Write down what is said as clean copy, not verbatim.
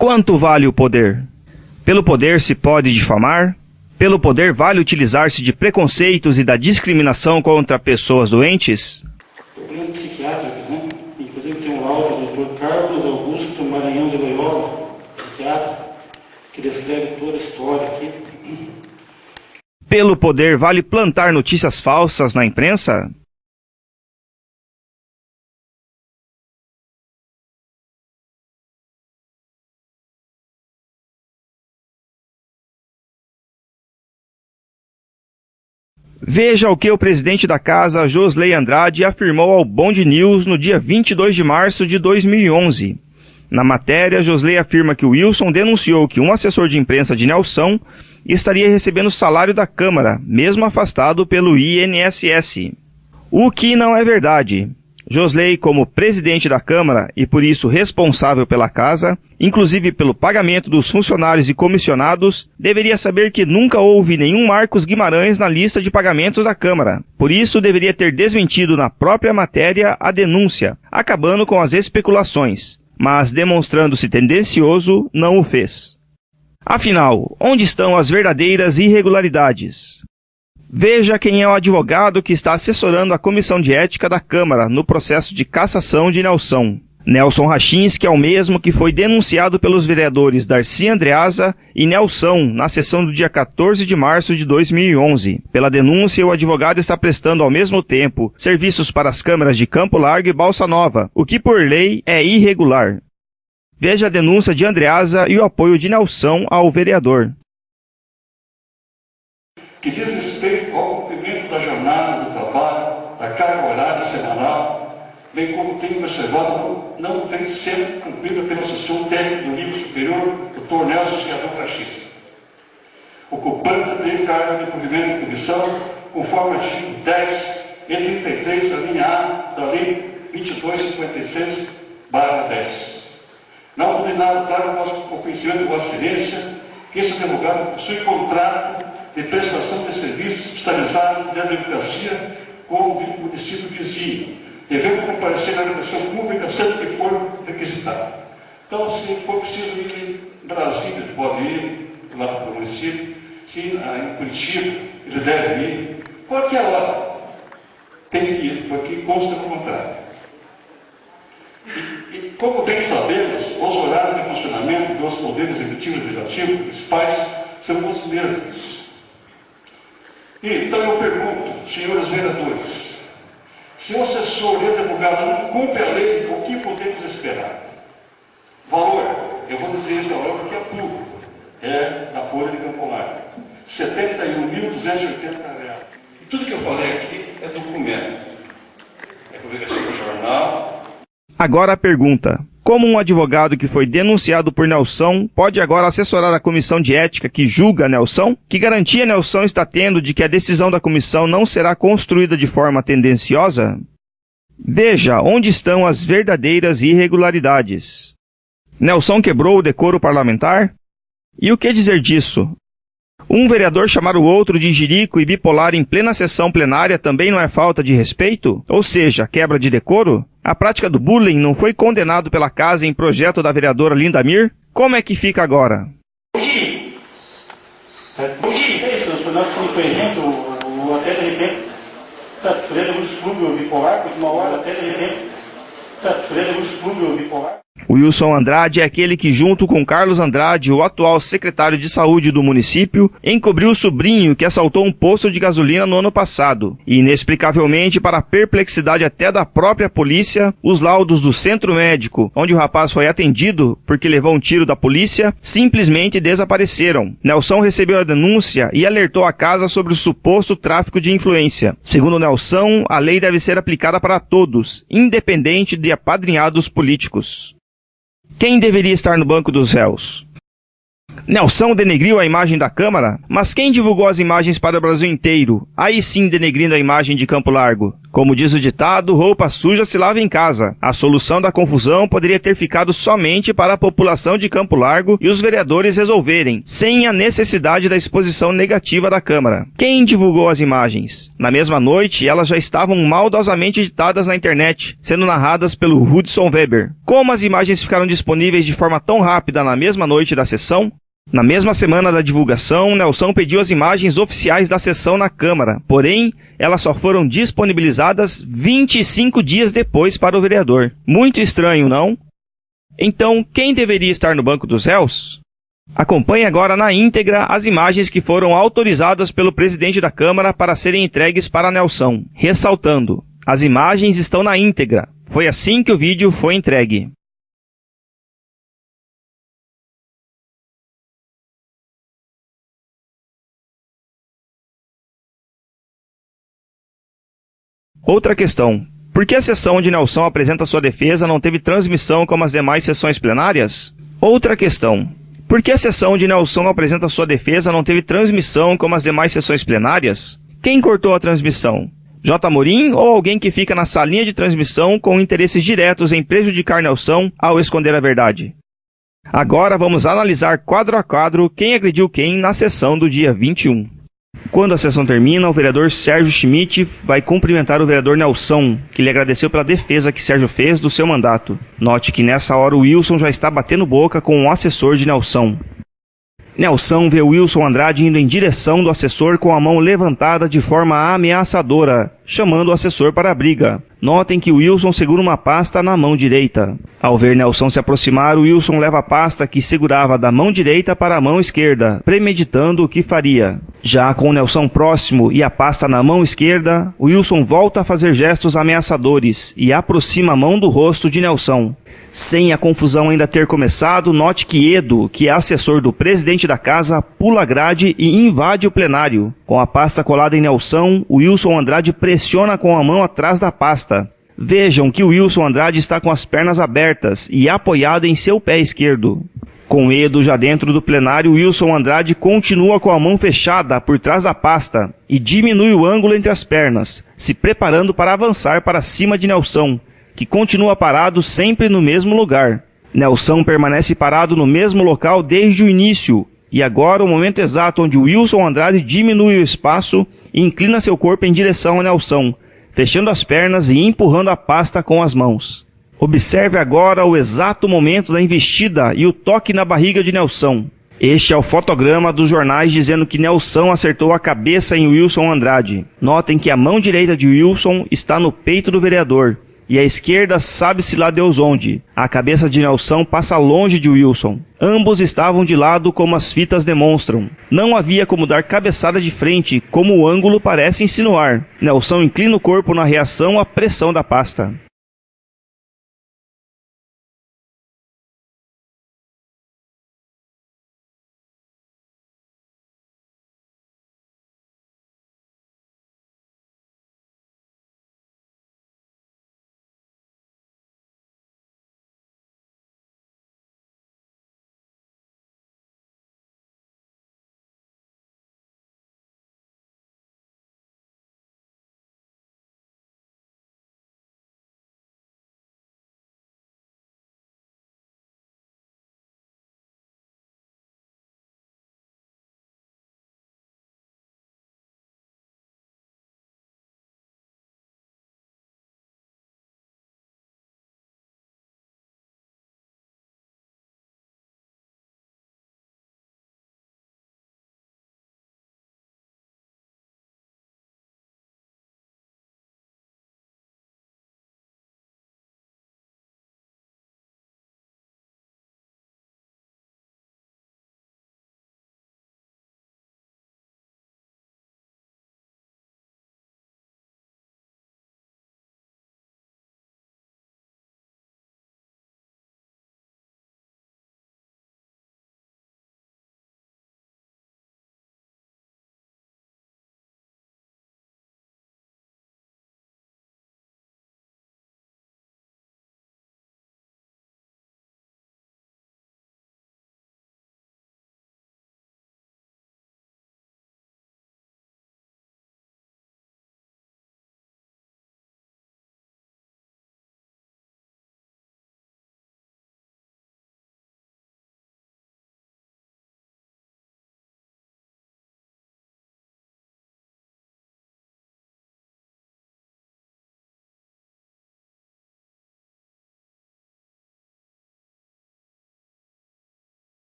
Quanto vale o poder? Pelo poder se pode difamar? Pelo poder vale utilizar-se de preconceitos e da discriminação contra pessoas doentes? Problema psiquiátrico, né? Inclusive tem um laudo do Dr. Carlos Augusto Maranhão de Loyola, psiquiatra, que descreve toda a história aqui. Pelo poder vale plantar notícias falsas na imprensa? Veja o que o presidente da casa, Josley Andrade, afirmou ao Bond News no dia 22 de março de 2011. Na matéria, Josley afirma que o Wilson denunciou que um assessor de imprensa de Nelson estaria recebendo salário da Câmara, mesmo afastado pelo INSS. O que não é verdade. Josley, como presidente da Câmara e por isso responsável pela casa, inclusive pelo pagamento dos funcionários e comissionados, deveria saber que nunca houve nenhum Marcos Guimarães na lista de pagamentos da Câmara. Por isso, deveria ter desmentido na própria matéria a denúncia, acabando com as especulações, mas demonstrando-se tendencioso, não o fez. Afinal, onde estão as verdadeiras irregularidades? Veja quem é o advogado que está assessorando a Comissão de Ética da Câmara no processo de cassação de Nelson. Nelson Rachinski é o mesmo que foi denunciado pelos vereadores Darcy Andreasa e Nelson na sessão do dia 14 de março de 2011. Pela denúncia, o advogado está prestando ao mesmo tempo serviços para as câmaras de Campo Largo e Balsa Nova, o que por lei é irregular. Veja a denúncia de Andreasa e o apoio de Nelson ao vereador. Que diz respeito ao cumprimento da jornada do trabalho, da carga horária semanal, bem como tenho observado, não tem sido cumprida pelo assessor técnico do nível superior, Dr. Nelson Senador Rachinski, ocupando também cargo de provimento de comissão, conforme o artigo 10 e 33 da linha A da Lei 2256/10. Não condenado, claro, o conhecimento de Vossa Excelência, que esse advogado possui contrato de prestação de serviços especializados de advocacia com o município vizinho, devendo comparecer na educação pública sempre que for requisitado. Então, se for preciso ir em Brasília, ele pode ir lá para o município, se em Curitiba, ele deve ir, qualquer hora tem que ir, porque consta no contrato. E como bem sabemos, os horários de funcionamento dos poderes executivo e legislativo municipais são os mesmos. Então eu pergunto, senhores vereadores, se o assessor e o advogado não cumpre a lei, o que podemos esperar? Valor, eu vou dizer esse valor porque é público, é da Folha de Campo Largo, R$ 71.280. E tudo que eu falei aqui é documento, é publicação no jornal. Agora a pergunta. Como um advogado que foi denunciado por Nelson pode agora assessorar a comissão de ética que julga Nelson? Que garantia Nelson está tendo de que a decisão da comissão não será construída de forma tendenciosa? Veja onde estão as verdadeiras irregularidades. Nelson quebrou o decoro parlamentar? E o que dizer disso? Um vereador chamar o outro de jirico e bipolar em plena sessão plenária também não é falta de respeito? Ou seja, quebra de decoro? A prática do bullying não foi condenado pela casa em projeto da vereadora Linda Mir? Como é que fica agora? Até de repente, está sofrendo um distúrbio bipolar, porque uma hora até de repente, está sofrendo um distúrbio bipolar. Wilson Andrade é aquele que, junto com Carlos Andrade, o atual secretário de saúde do município, encobriu o sobrinho que assaltou um posto de gasolina no ano passado. E, inexplicavelmente, para a perplexidade até da própria polícia, os laudos do centro médico, onde o rapaz foi atendido porque levou um tiro da polícia, simplesmente desapareceram. Nelson recebeu a denúncia e alertou a casa sobre o suposto tráfico de influência. Segundo Nelson, a lei deve ser aplicada para todos, independente de apadrinhados políticos. Quem deveria estar no banco dos réus? Nelson denegriu a imagem da Câmara? Mas quem divulgou as imagens para o Brasil inteiro? Aí sim denegrindo a imagem de Campo Largo. Como diz o ditado, roupa suja se lava em casa. A solução da confusão poderia ter ficado somente para a população de Campo Largo e os vereadores resolverem, sem a necessidade da exposição negativa da Câmara. Quem divulgou as imagens? Na mesma noite, elas já estavam maldosamente editadas na internet, sendo narradas pelo Hudson Weber. Como as imagens ficaram disponíveis de forma tão rápida na mesma noite da sessão? Na mesma semana da divulgação, Nelson pediu as imagens oficiais da sessão na Câmara, porém, elas só foram disponibilizadas 25 dias depois para o vereador. Muito estranho, não? Então, quem deveria estar no banco dos réus? Acompanhe agora na íntegra as imagens que foram autorizadas pelo presidente da Câmara para serem entregues para Nelson. Ressaltando, as imagens estão na íntegra. Foi assim que o vídeo foi entregue. Outra questão. Por que a sessão onde Nelson apresenta sua defesa não teve transmissão como as demais sessões plenárias? Outra questão. Por que a sessão onde Nelson apresenta sua defesa não teve transmissão como as demais sessões plenárias? Quem cortou a transmissão? J. Amorim ou alguém que fica na salinha de transmissão com interesses diretos em prejudicar Nelson ao esconder a verdade? Agora vamos analisar quadro a quadro quem agrediu quem na sessão do dia 21. Quando a sessão termina, o vereador Sérgio Schmidt vai cumprimentar o vereador Nelson, que lhe agradeceu pela defesa que Sérgio fez do seu mandato. Note que nessa hora o Wilson já está batendo boca com o assessor de Nelson. Nelson vê Wilson Andrade indo em direção do assessor com a mão levantada de forma ameaçadora, chamando o assessor para a briga. Notem que Wilson segura uma pasta na mão direita. Ao ver Nelson se aproximar, Wilson leva a pasta que segurava da mão direita para a mão esquerda, premeditando o que faria. Já com Nelson próximo e a pasta na mão esquerda, Wilson volta a fazer gestos ameaçadores e aproxima a mão do rosto de Nelson. Sem a confusão ainda ter começado, note que Edo, que é assessor do presidente da casa, pula a grade e invade o plenário. Com a pasta colada em Nelson, Wilson Andrade pressiona com a mão atrás da pasta. Vejam que Wilson Andrade está com as pernas abertas e apoiado em seu pé esquerdo. Com Edo já dentro do plenário, Wilson Andrade continua com a mão fechada por trás da pasta e diminui o ângulo entre as pernas, se preparando para avançar para cima de Nelson, que continua parado sempre no mesmo lugar. Nelson permanece parado no mesmo local desde o início, e agora o momento exato onde Wilson Andrade diminui o espaço e inclina seu corpo em direção a Nelson, fechando as pernas e empurrando a pasta com as mãos. Observe agora o exato momento da investida e o toque na barriga de Nelson. Este é o fotograma dos jornais dizendo que Nelson acertou a cabeça em Wilson Andrade. Notem que a mão direita de Wilson está no peito do vereador, e a esquerda sabe-se lá Deus onde. A cabeça de Nelson passa longe de Wilson. Ambos estavam de lado como as fitas demonstram. Não havia como dar cabeçada de frente, como o ângulo parece insinuar. Nelson inclina o corpo na reação à pressão da pasta.